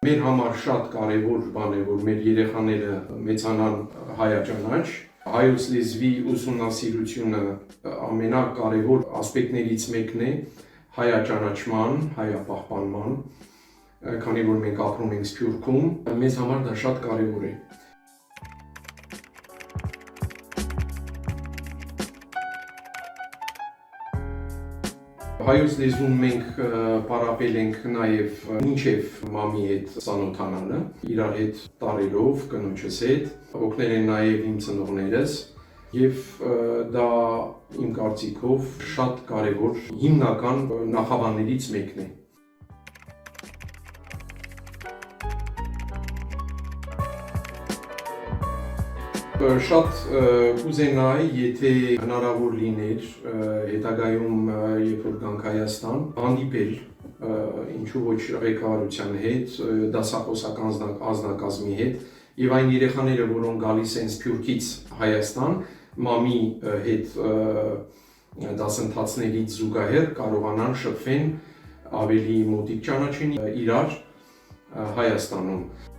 Մեր համար շատ կարևոր բան է, որ մեր երեխաները մեծանան հայաճանաչ։ Հայոց լեզվի ուսումնասիրությունը ամենակարևոր ասպեկտներից մեկն է հայաճանաչման, հայապահպանման, քանի որ մենք ապրում ենք Սփյուռքում, մեզ համար դա շատ կարևոր է։ Հայոց լեզվում մենք պարապել ենք նաև մինչև մամի հետ ծանոթանալը, իրար հետ տարերով, կնոջս հետ, օգնել են նաև իմ ծնողներս, և դա իմ կարծիքով շատ կարևոր հիմնական նախաբաններից մեկն է։ Շատ կուզենայի, եթե հնարավոր լիներ հետագայում, երբ որ գանք Հայաստան, հանդիպել ինչու ոչ ղեկավարության հետ, դասախոսական անձնակազմի հետ և այն երեխաները, որոնք գալիս են Սփյուռքից Հայաստան, մամի հետ դասընթացներից զուգահեռ կարողանան շփվեն ավելի մոտիկ ճանաչեն իրար Հայաստանում։